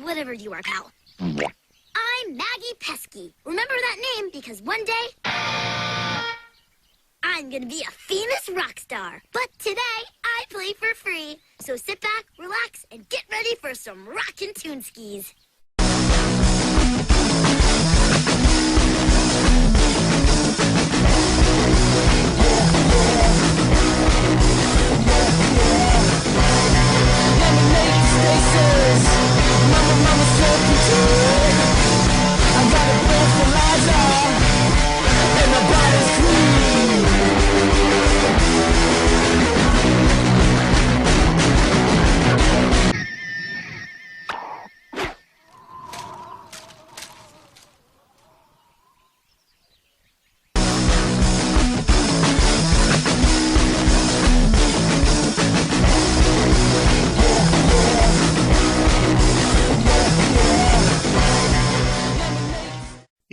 Whatever you are, pal. I'm Maggie Pesky. Remember that name because one day I'm gonna be a famous rock star. But today I play for free. So sit back, relax, and get ready for some rockin' toonskis. Lemonade spaces, mama soaking to it. I got a breathalyzer, and my body's clean.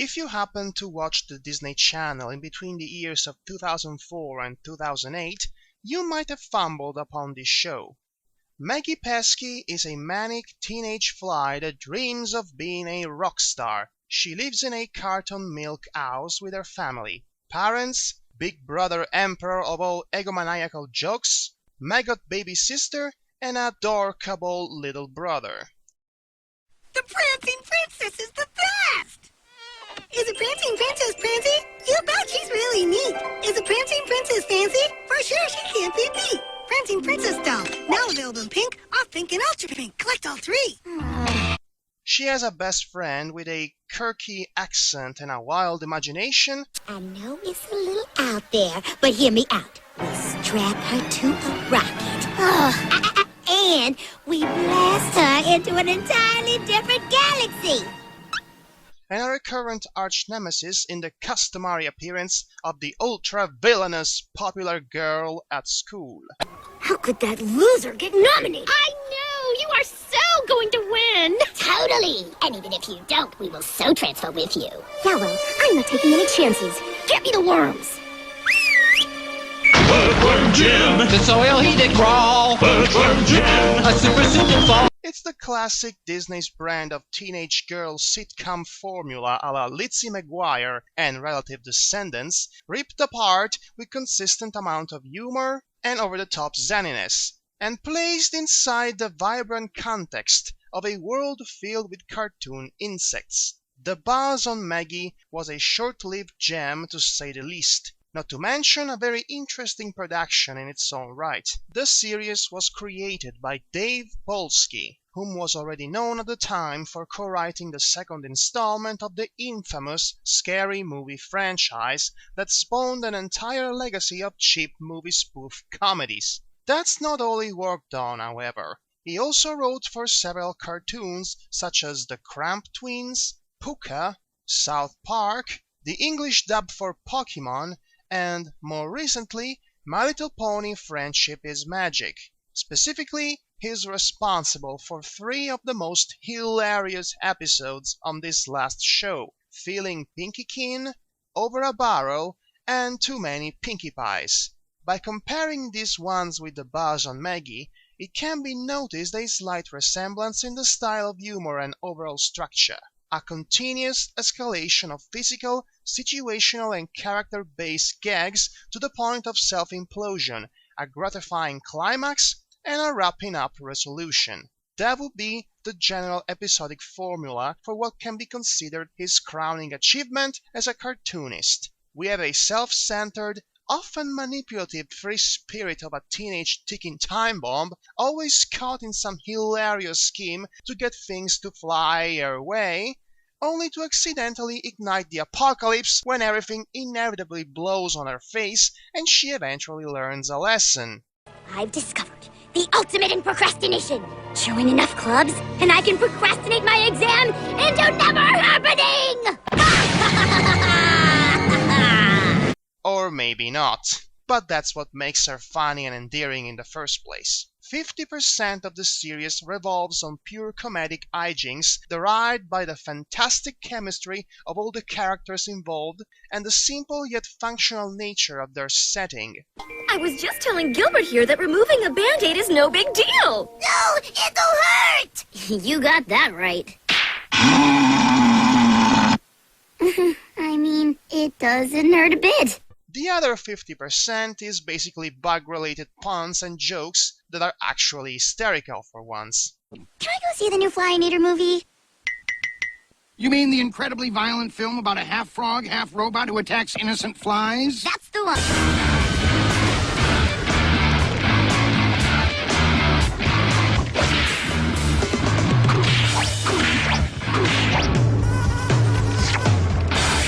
If you happen to watch the Disney Channel in between the years of 2004 and 2008, you might have fumbled upon this show. Maggie Pesky is a manic teenage fly that dreams of being a rock star. She lives in a carton milk house with her family. Parents, Big Brother Emperor of all egomaniacal jokes, maggot baby sister, and adorkable little brother. The Prancing Princess is the best! Is a Prancing Princess Prancy? You bet she's really neat. Is a Prancing Princess fancy? For sure she can't be beat. Prancing Princess doll, now available in pink, off pink, and ultra pink. Collect all three. She has a best friend with a quirky accent and a wild imagination. I know it's a little out there, but hear me out. We strap her to a rocket. And we blast her into an entirely different galaxy. And a recurrent arch-nemesis in the customary appearance of the ultra-villainous popular girl at school. How could that loser get nominated? I know! You are so going to win! Totally! And even if you don't, we will so transfer with you. Yeah, well, I'm not taking any chances. Get me the worms! Earthworm Jim! The soil he did crawl. Earthworm Jim! A super simple fall. It's the classic Disney's brand of teenage girl sitcom formula a la Lizzie McGuire and relative descendants, ripped apart with consistent amount of humor and over-the-top zaniness, and placed inside the vibrant context of a world filled with cartoon insects. The Buzz On Maggie was a short-lived gem to say the least. Not to mention a very interesting production in its own right. The series was created by Dave Polsky, whom was already known at the time for co-writing the second installment of the infamous Scary Movie franchise that spawned an entire legacy of cheap movie spoof comedies. That's not all he worked on, however. He also wrote for several cartoons such as The Cramp Twins, Pucca, South Park, the English dub for Pokemon, and, more recently, My Little Pony Friendship is Magic. Specifically, he's responsible for 3 of the most hilarious episodes on this last show, Feeling Pinky Keen, Over a Barrel, and Too Many Pinkie Pies. By comparing these ones with the Buzz On Maggie, it can be noticed a slight resemblance in the style of humor and overall structure. A continuous escalation of physical, situational, and character-based gags to the point of self-implosion, a gratifying climax, and a wrapping-up resolution. That would be the general episodic formula for what can be considered his crowning achievement as a cartoonist. We have a self-centered, often manipulative free spirit of a teenage ticking time bomb, always caught in some hilarious scheme to get things to fly her way, only to accidentally ignite the apocalypse when everything inevitably blows on her face and she eventually learns a lesson. I've discovered the ultimate in procrastination. Join enough clubs, and I can procrastinate my exam into never happening! Or maybe not. But that's what makes her funny and endearing in the first place. 50% of the series revolves on pure comedic hijinks derived by the fantastic chemistry of all the characters involved and the simple yet functional nature of their setting. I was just telling Gilbert here that removing a Band-Aid is no big deal. No, it'll hurt! You got that right. I mean, it doesn't hurt a bit. The other 50% is basically bug-related puns and jokes that are actually hysterical for once. Can I go see the new Flying Eater movie? You mean the incredibly violent film about a half-frog, half-robot who attacks innocent flies? That's the one.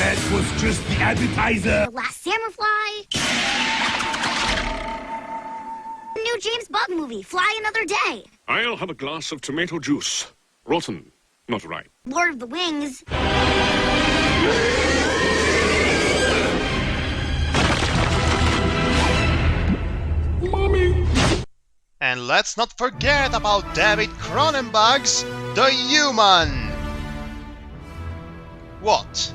That was just the appetizer. The Last Samurai. New James Bond movie, Fly Another Day. I'll have a glass of tomato juice. Rotten, not right. Lord of the Wings. Mommy! And let's not forget about David Cronenberg's The Human! What?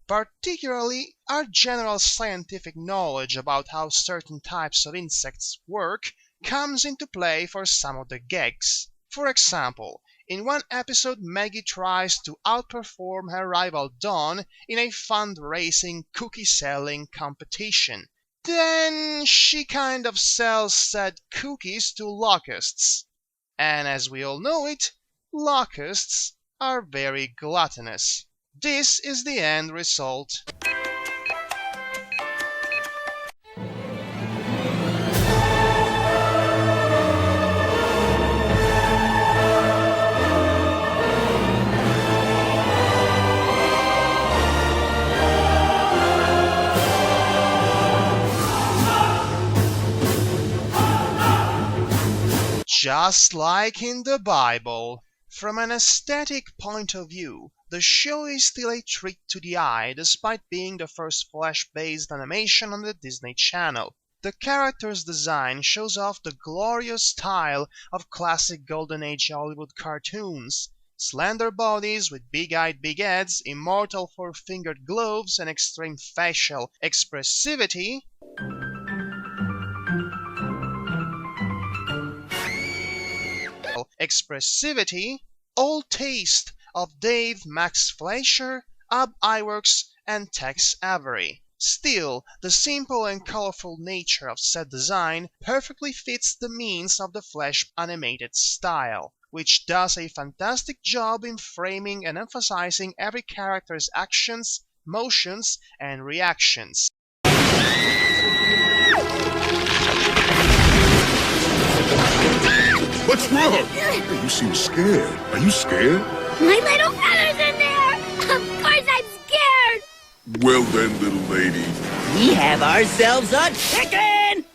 Particularly, our general scientific knowledge about how certain types of insects work comes into play for some of the gags. For example, in one episode Maggie tries to outperform her rival Dawn in a fundraising cookie-selling competition. Then she kind of sells said cookies to locusts. And as we all know it, locusts are very gluttonous. This is the end result. Just like in the Bible. From an aesthetic point of view, the show is still a treat to the eye despite being the first Flash-based animation on the Disney Channel. The character's design shows off the glorious style of classic Golden Age Hollywood cartoons. Slender bodies with big-eyed big heads, immortal four-fingered gloves, and extreme facial expressivity all taste of Dave Max Fleischer, Ab Iwerks, and Tex Avery. Still, the simple and colorful nature of said design perfectly fits the means of the Flash animated style, which does a fantastic job in framing and emphasizing every character's actions, motions, and reactions. What's wrong? Hey, you seem scared. Are you scared? My little brother's in there! Of course I'm scared! Well then, little lady. We have ourselves a chicken!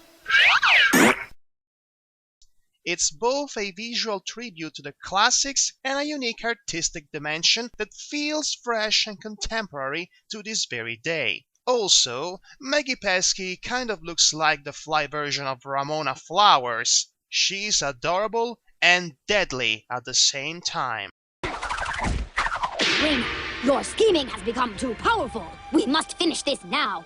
It's both a visual tribute to the classics and a unique artistic dimension that feels fresh and contemporary to this very day. Also, Maggie Pesky kind of looks like the fly version of Ramona Flowers. She's adorable and deadly at the same time. Rain, your scheming has become too powerful. We must finish this now.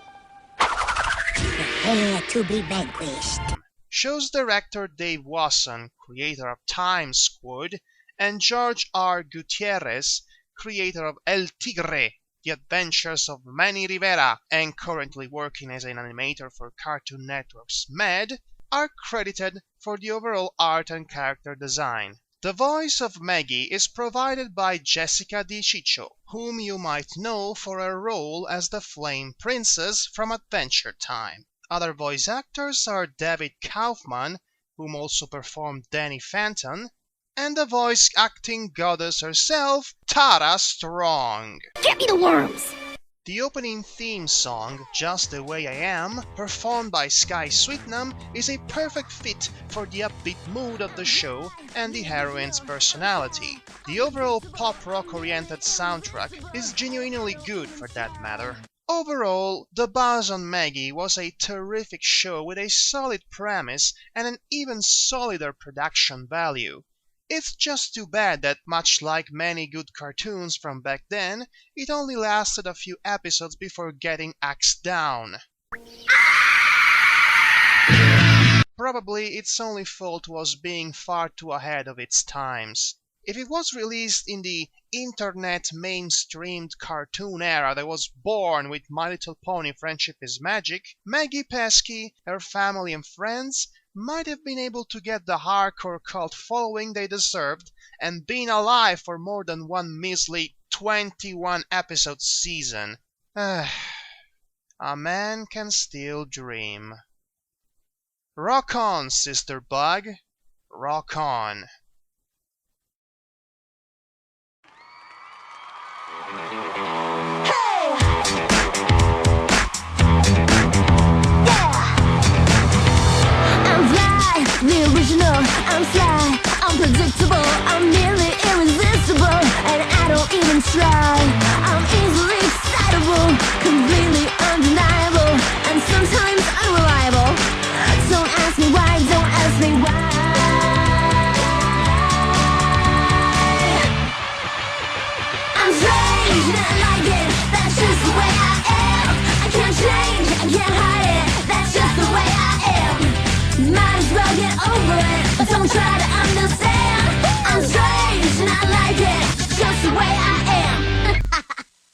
Prepare to be vanquished. Show's director Dave Wasson, creator of Time Squad, and George R. Gutierrez, creator of El Tigre, The Adventures of Manny Rivera, and currently working as an animator for Cartoon Network's Mad, are credited for the overall art and character design. The voice of Maggie is provided by Jessica DiCiccio, whom you might know for her role as the Flame Princess from Adventure Time. Other voice actors are David Kaufman, whom also performed Danny Phantom, and the voice acting goddess herself, Tara Strong. Get me the worms! The opening theme song, Just the Way I Am, performed by Sky Sweetnam, is a perfect fit for the upbeat mood of the show and the heroine's personality. The overall pop-rock oriented soundtrack is genuinely good for that matter. Overall, the Buzz on Maggie was a terrific show with a solid premise and an even solider production value. It's just too bad that, much like many good cartoons from back then, it only lasted a few episodes before getting axed down. Ah! Probably its only fault was being far too ahead of its times. If it was released in the internet mainstreamed cartoon era that was born with My Little Pony Friendship is Magic, Maggie Pesky, her family and friends might have been able to get the hardcore cult following they deserved and been alive for more than one measly 21 episode season. A man can still dream. Rock on, Sister Bug. Rock on. The original, I'm fly, unpredictable, I'm nearly irresistible, and I don't even try. I'm